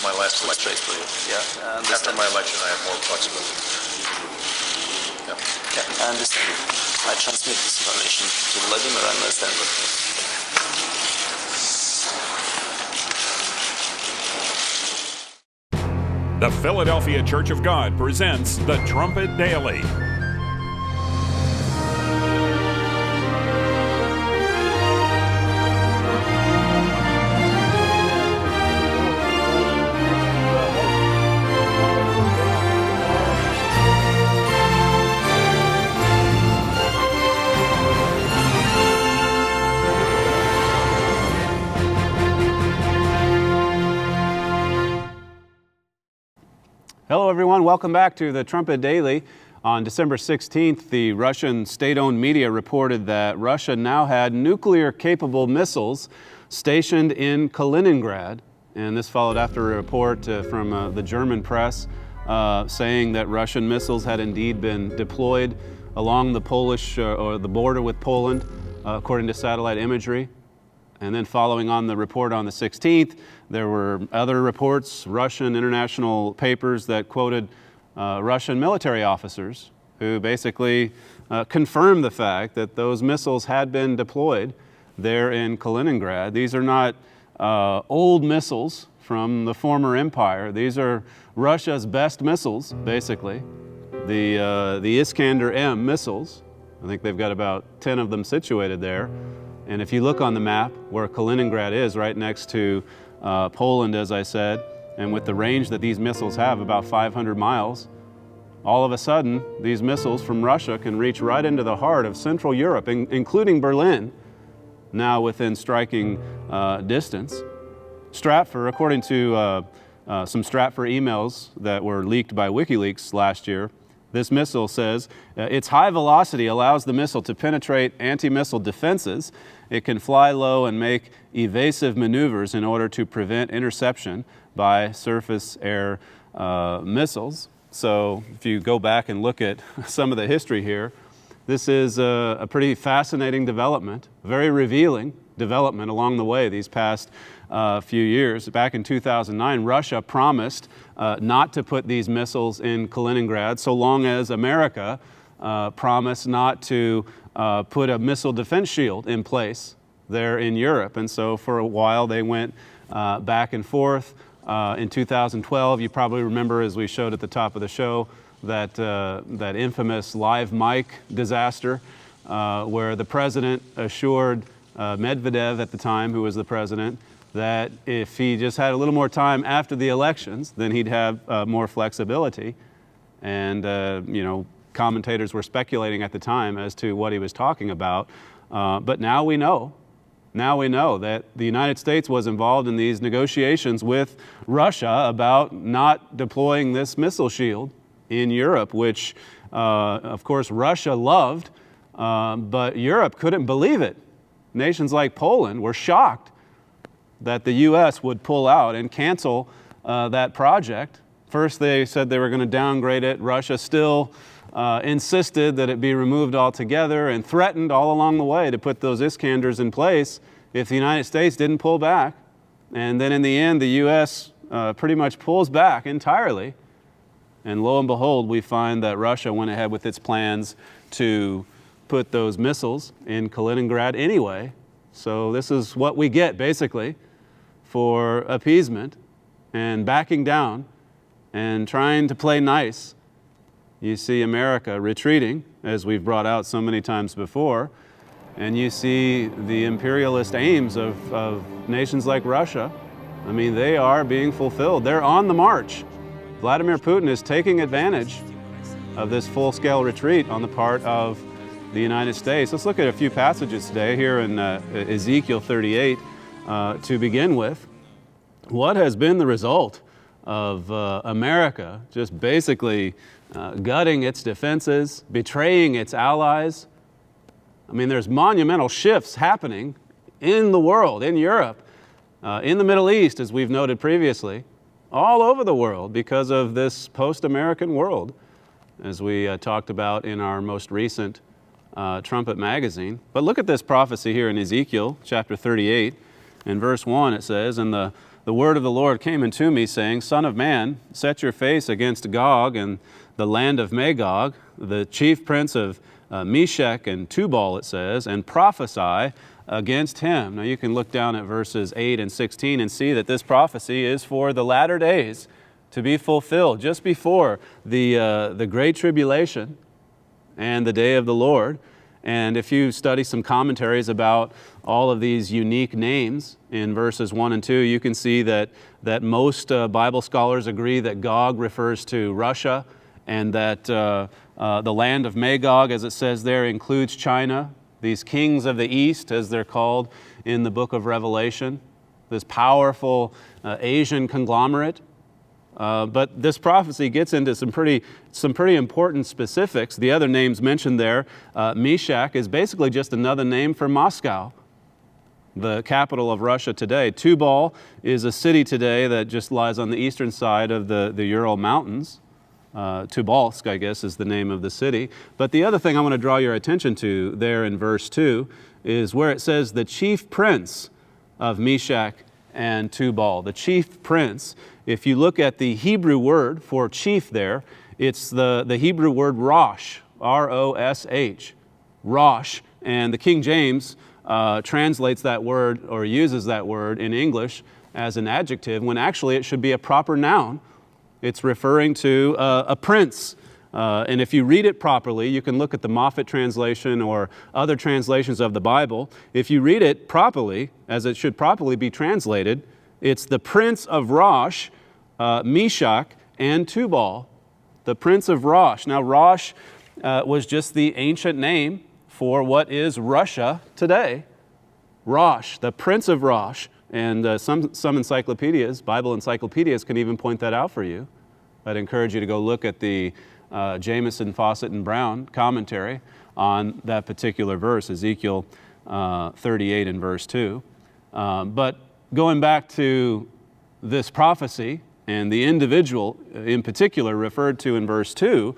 my last election. For you. Yeah, After my election, I have more flexibility. Yeah. Yeah, I understand. I transmit this information to Vladimir and understand what. The Philadelphia Church of God presents the Trumpet Daily. Hello everyone, welcome back to the Trumpet Daily. On December 16th, the Russian state-owned media reported that Russia now had nuclear-capable missiles stationed in Kaliningrad. And this followed after a report from the German press saying that Russian missiles had indeed been deployed along the Polish or the border with Poland, according to satellite imagery. And then following on the report on the 16th, there were other reports, Russian international papers that quoted Russian military officers who basically confirmed the fact that those missiles had been deployed there in Kaliningrad. These are not old missiles from the former empire. These are Russia's best missiles, basically. The Iskander-M missiles. I think they've got about 10 of them situated there. And if you look on the map where Kaliningrad is, right next to Poland, as I said, and with the range that these missiles have, about 500 miles, all of a sudden, these missiles from Russia can reach right into the heart of Central Europe, including Berlin, now within striking distance. Stratfor, according to some Stratfor emails that were leaked by WikiLeaks last year, this missile says, its high velocity allows the missile to penetrate anti-missile defenses. It can fly low and make evasive maneuvers in order to prevent interception by surface-air missiles. So if you go back and look at some of the history here, this is a pretty fascinating development, very revealing development along the way these past few years. Back in 2009, Russia promised not to put these missiles in Kaliningrad so long as America promised not to put a missile defense shield in place there in Europe. And so for a while they went back and forth. In 2012, you probably remember, as we showed at the top of the show, that infamous live mic disaster where the president assured Medvedev at the time, who was the president, that if he just had a little more time after the elections, then he'd have more flexibility. And, commentators were speculating at the time as to what he was talking about. But now we know. Now we know that the United States was involved in these negotiations with Russia about not deploying this missile shield in Europe, which, of course, Russia loved, but Europe couldn't believe it. Nations like Poland were shocked that the U.S. would pull out and cancel that project. First, they said they were going to downgrade it. Russia still insisted that it be removed altogether and threatened all along the way to put those Iskanders in place if the United States didn't pull back. And then in the end, the U.S. Pretty much pulls back entirely. And lo and behold, we find that Russia went ahead with its plans to put those missiles in Kaliningrad anyway. So this is what we get, basically, for appeasement and backing down and trying to play nice. You see America retreating, as we've brought out so many times before, and you see the imperialist aims of nations like Russia. I mean, they are being fulfilled. They're on the march. Vladimir Putin is taking advantage of this full-scale retreat on the part of the United States. Let's look at a few passages today here in Ezekiel 38 to begin with. What has been the result of America just basically gutting its defenses, betraying its allies? I mean, there's monumental shifts happening in the world, in Europe, in the Middle East, as we've noted previously, all over the world because of this post-American world, as we talked about in our most recent Trumpet magazine. But look at this prophecy here in Ezekiel chapter 38. In verse 1 it says, "And the the word of the Lord came unto me, saying, Son of man, set your face against Gog and the land of Magog, the chief prince of Meshech and Tubal, it says, and prophesy against him. Now you can look down at verses 8 and 16 and see that this prophecy is for the latter days to be fulfilled, just before the Great Tribulation and the day of the Lord. And if you study some commentaries about all of these unique names in verses 1 and 2, you can see that most Bible scholars agree that Gog refers to Russia, and that the land of Magog, as it says there, includes China, these kings of the east, as they're called in the book of Revelation, this powerful Asian conglomerate. But this prophecy gets into some pretty important specifics. The other names mentioned there, Meshech is basically just another name for Moscow, the capital of Russia today. Tubal is a city today that just lies on the eastern side of the Ural Mountains. Tobolsk, I guess, is the name of the city. But the other thing I want to draw your attention to there in verse 2 is where it says the chief prince of Meshech and Tubal. The chief prince, if you look at the Hebrew word for chief there, it's the Hebrew word Rosh, R-O-S-H, Rosh. And the King James translates that word or uses that word in English as an adjective when actually it should be a proper noun. It's referring to a prince. And if you read it properly, you can look at the Moffat translation or other translations of the Bible. If you read it properly, as it should properly be translated, it's the prince of Rosh, Meshech, and Tubal. The prince of Rosh. Now, Rosh was just the ancient name for what is Russia today. Rosh, the prince of Rosh. And some encyclopedias, Bible encyclopedias, can even point that out for you. I'd encourage you to go look at the Jamieson, Fawcett, and Brown commentary on that particular verse, Ezekiel 38 and verse 2. But going back to this prophecy and the individual in particular referred to in verse 2,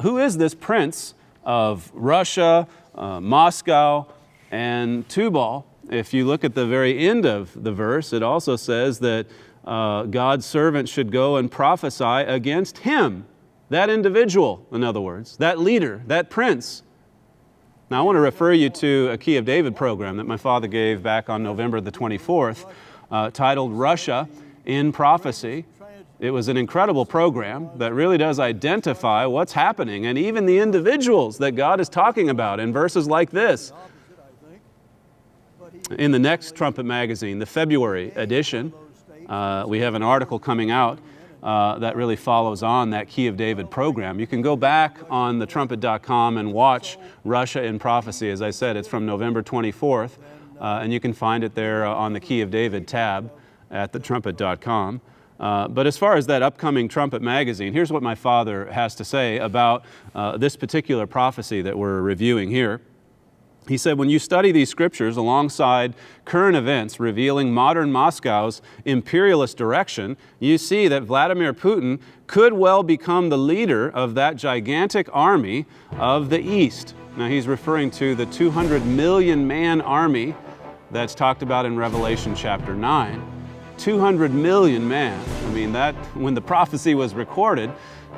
who is this prince of Russia, Moscow, and Tubal? If you look at the very end of the verse, it also says that God's servant should go and prophesy against him, that individual, in other words, that leader, that prince. Now I want to refer you to a Key of David program that my father gave back on November the 24th, titled Russia in Prophecy. It was an incredible program that really does identify what's happening and even the individuals that God is talking about in verses like this. In the next Trumpet magazine, the February edition, we have an article coming out that really follows on that Key of David program. You can go back on thetrumpet.com and watch Russia in Prophecy. As I said, it's from November 24th, and you can find it there on the Key of David tab at thetrumpet.com. But as far as that upcoming Trumpet magazine, here's what my father has to say about this particular prophecy that we're reviewing here. He said, when you study these scriptures alongside current events revealing modern Moscow's imperialist direction, you see that Vladimir Putin could well become the leader of that gigantic army of the East. Now he's referring to the 200 million man army that's talked about in Revelation chapter 9. 200 million man. I mean, that when the prophecy was recorded,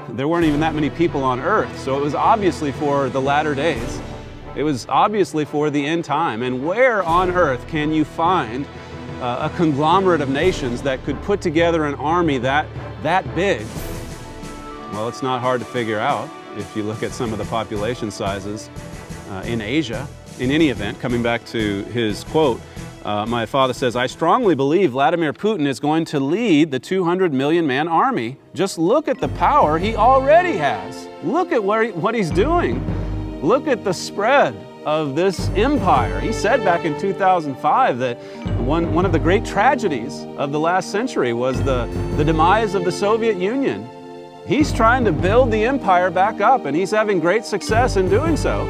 there weren't even that many people on earth. So it was obviously for the latter days. It was obviously for the end time. And where on earth can you find a conglomerate of nations that could put together an army that big? Well, it's not hard to figure out if you look at some of the population sizes in Asia. In any event, coming back to his quote, my father says, I strongly believe Vladimir Putin is going to lead the 200 million man army. Just look at the power he already has. Look at what he's doing. Look at the spread of this empire. He said back in 2005 that one of the great tragedies of the last century was the demise of the Soviet Union. He's trying to build the empire back up, and he's having great success in doing so.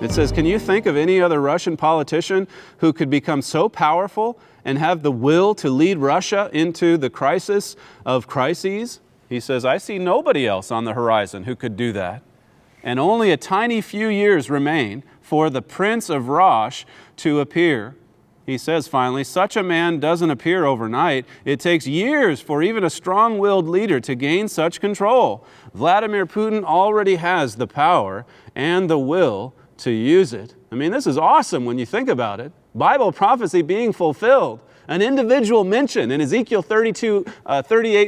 It says, can you think of any other Russian politician who could become so powerful and have the will to lead Russia into the crisis of crises? He says, I see nobody else on the horizon who could do that. And only a tiny few years remain for the Prince of Rosh to appear. he says finally, such a man doesn't appear overnight. It takes years for even a strong-willed leader to gain such control. Vladimir Putin already has the power and the will to use it. I mean, this is awesome when you think about it. Bible prophecy being fulfilled. An individual mention in Ezekiel 38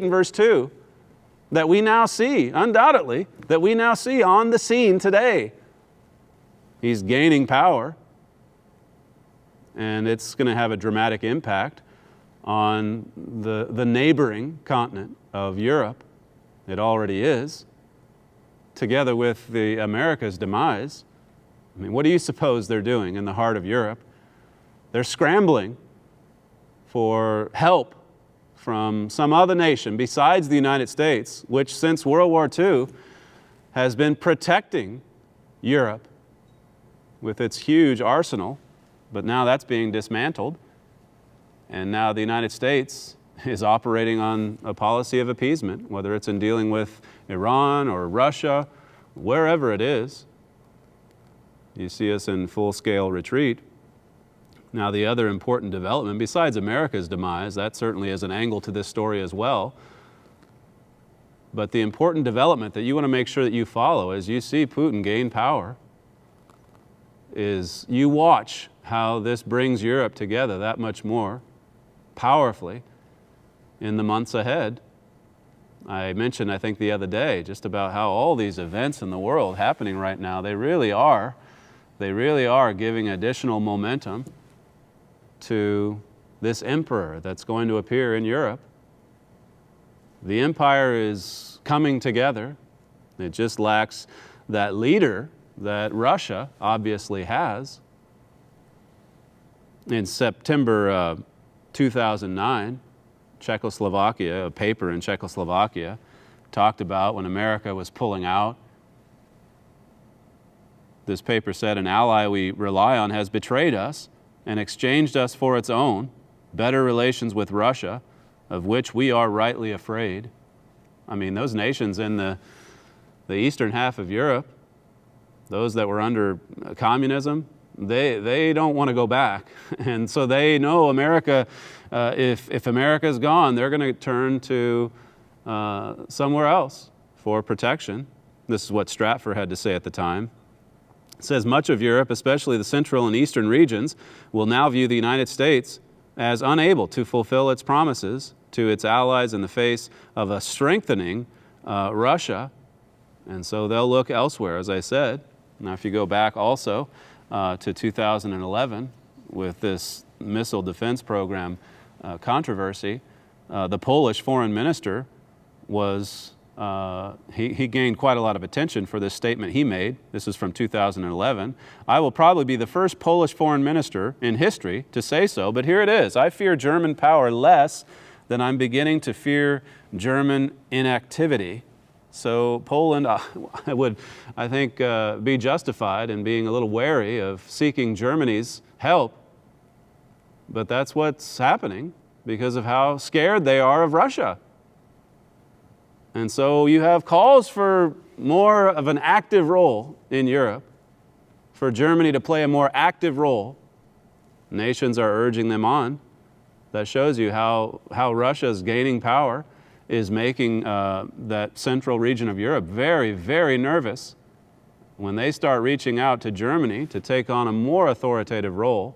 and verse 2 that we now see, undoubtedly, that we now see on the scene today. He's gaining power, and it's going to have a dramatic impact on the neighboring continent of Europe. It already is, together with the America's demise. I mean, what do you suppose they're doing in the heart of Europe? They're scrambling for help from some other nation besides the United States, which since World War II has been protecting Europe with its huge arsenal, but now that's being dismantled. And now the United States is operating on a policy of appeasement, whether it's in dealing with Iran or Russia, wherever it is. You see us in full-scale retreat. Now, the other important development, besides America's demise, that certainly is an angle to this story as well. But the important development that you want to make sure that you follow as you see Putin gain power is you watch how this brings Europe together that much more powerfully in the months ahead. I mentioned, I think, the other day just about how all these events in the world happening right now, they really are giving additional momentum to this emperor that's going to appear in Europe. The empire is coming together. It just lacks that leader that Russia obviously has. In September 2009, Czechoslovakia, a paper in Czechoslovakia, talked about when America was pulling out. This paper said, an ally we rely on has betrayed us and exchanged us for its own, better relations with Russia, of which we are rightly afraid. I mean, those nations in the eastern half of Europe, those that were under communism, they don't want to go back. And so they know America, if America's gone, they're going to turn to somewhere else for protection. This is what Stratfor had to say at the time. It says, much of Europe, especially the central and eastern regions, will now view the United States as unable to fulfill its promises to its allies in the face of a strengthening Russia. And so they'll look elsewhere, as I said. Now, if you go back also to 2011 with this missile defense program controversy, the Polish foreign minister was he gained quite a lot of attention for this statement he made. This is from 2011. I will probably be the first Polish foreign minister in history to say so, but here it is. I fear German power less than I'm beginning to fear German inactivity. So Poland would, I think, be justified in being a little wary of seeking Germany's help. But that's what's happening because of how scared they are of Russia. And so you have calls for more of an active role in Europe, for Germany to play a more active role. Nations are urging them on. That shows you how Russia's gaining power is making that central region of Europe very, very nervous. When they start reaching out to Germany to take on a more authoritative role,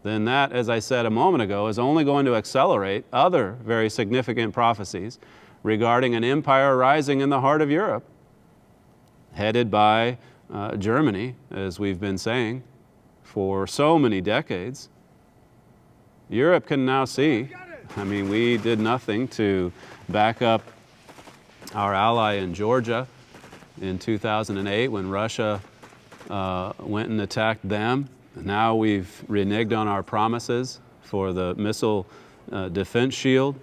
then that, as I said a moment ago, is only going to accelerate other very significant prophecies regarding an empire rising in the heart of Europe, headed by Germany, as we've been saying, for so many decades. Europe can now see, I mean, we did nothing to back up our ally in Georgia in 2008 when Russia went and attacked them. Now we've reneged on our promises for the missile defense shield.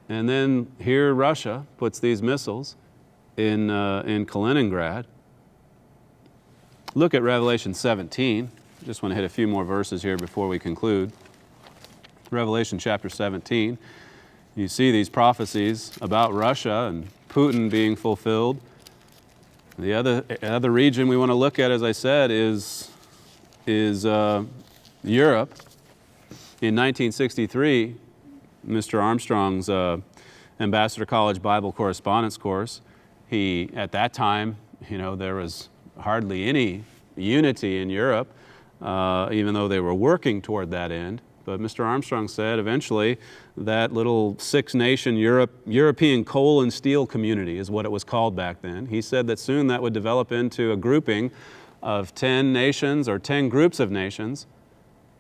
And then here Russia puts these missiles in Kaliningrad. Look at Revelation 17. Just want to hit a few more verses here before we conclude. Revelation chapter 17. You see these prophecies about Russia and Putin being fulfilled. The other region we want to look at, as I said, is Europe. In 1963, Mr. Armstrong's Ambassador College Bible Correspondence course, at that time, there was hardly any unity in Europe, even though they were working toward that end. But Mr. Armstrong said eventually that little 6-nation European coal and steel community is what it was called back then. He said that soon that would develop into a grouping of 10 nations or 10 groups of nations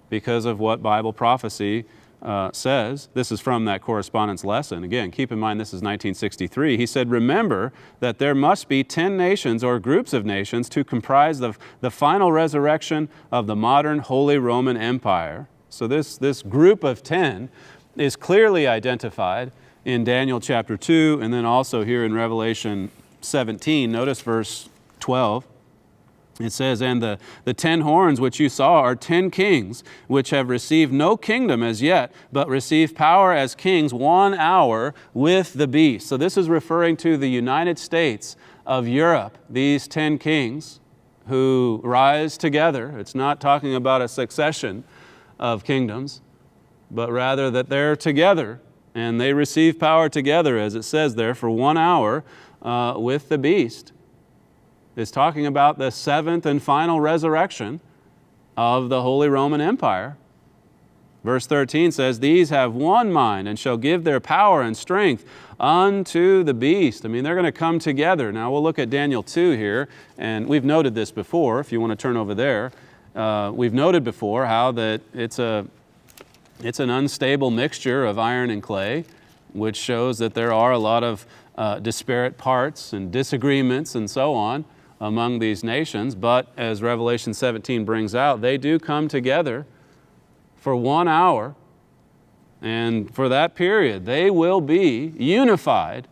because of what Bible prophecy says. This is from that correspondence lesson. Again, keep in mind this is 1963. He said, remember that there must be 10 nations or groups of nations to comprise the final resurrection of the modern Holy Roman Empire. So this group of 10 is clearly identified in Daniel chapter 2 and then also here in Revelation 17. Notice verse 12. It says, and the 10 horns which you saw are 10 kings, which have received no kingdom as yet, but receive power as kings 1 hour with the beast. So this is referring to the United States of Europe, these 10 kings who rise together. It's not talking about a succession of kingdoms, but rather that they're together and they receive power together, as it says there, for 1 hour with the beast. It's talking about the 7th and final resurrection of the Holy Roman Empire. Verse 13 says, these have one mind and shall give their power and strength unto the beast. I mean, they're going to come together. Now, we'll look at Daniel 2 here, and we've noted this before, if you want to turn over there. We've noted before how that it's an unstable mixture of iron and clay, which shows that there are a lot of disparate parts and disagreements and so on among these nations. But as Revelation 17 brings out, they do come together for 1 hour, and for that period they will be unified,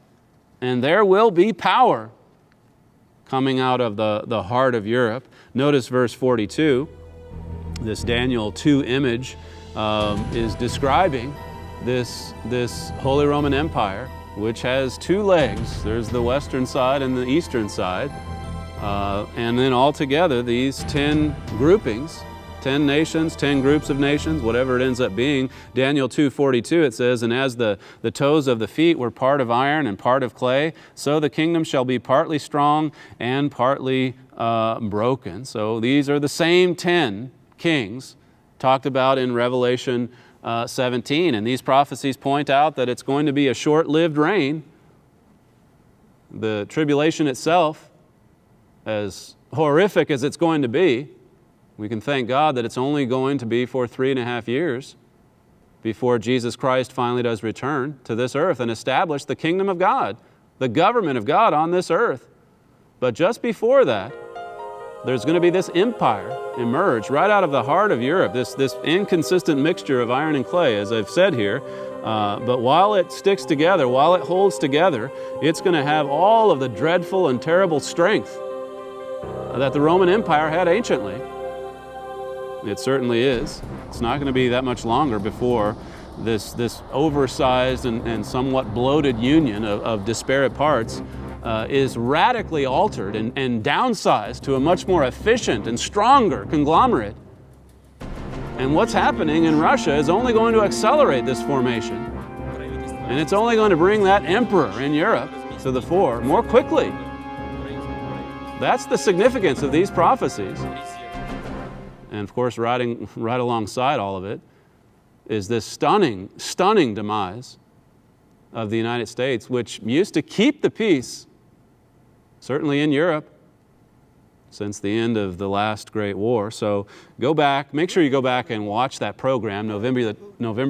and there will be power coming out of the heart of Europe. Notice verse 42. This Daniel 2 image is describing this Holy Roman Empire, which has 2 legs. There's the western side and the eastern side. And then altogether, these 10 groupings, 10 nations, 10 groups of nations, whatever it ends up being. Daniel 2:42, it says, and as the toes of the feet were part of iron and part of clay, so the kingdom shall be partly strong and partly broken. So these are the same 10 kings talked about in Revelation 17. And these prophecies point out that it's going to be a short-lived reign. The tribulation itself, as horrific as it's going to be, we can thank God that it's only going to be for 3.5 years before Jesus Christ finally does return to this earth and establish the kingdom of God, the government of God on this earth. But just before that, there's going to be this empire emerge right out of the heart of Europe, this inconsistent mixture of iron and clay, as I've said here. But while it sticks together, while it holds together, it's going to have all of the dreadful and terrible strength that the Roman Empire had anciently. It certainly is. It's not going to be that much longer before this oversized and somewhat bloated union of disparate parts is radically altered and downsized to a much more efficient and stronger conglomerate. And what's happening in Russia is only going to accelerate this formation. And it's only going to bring that emperor in Europe to the fore more quickly. That's the significance of these prophecies. And of course, right alongside all of it is this stunning, stunning demise of the United States, which used to keep the peace, certainly in Europe, since the end of the last Great War. So go back, make sure you go back and watch that program, November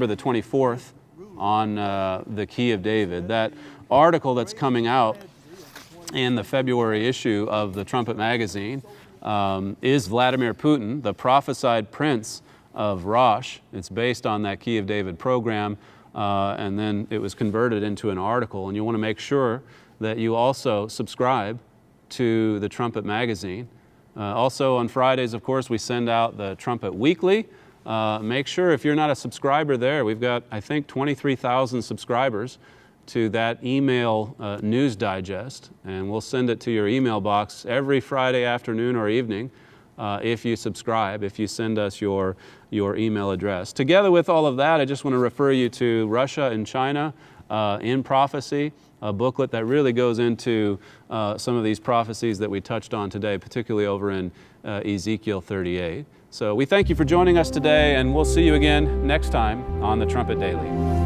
the 24th, on the Key of David. That article that's coming out in the February issue of the Trumpet magazine is Vladimir Putin, the prophesied prince of Rosh. It's based on that Key of David program, and then it was converted into an article. And you want to make sure that you also subscribe to the Trumpet magazine. Also on Fridays, of course, we send out the Trumpet Weekly. Make sure if you're not a subscriber there, we've got, I think, 23,000 subscribers to that email news digest, and we'll send it to your email box every Friday afternoon or evening if you subscribe, if you send us your email address. Together with all of that, I just want to refer you to Russia and China in Prophecy, a booklet that really goes into some of these prophecies that we touched on today, particularly over in Ezekiel 38. So we thank you for joining us today, and we'll see you again next time on the Trumpet Daily.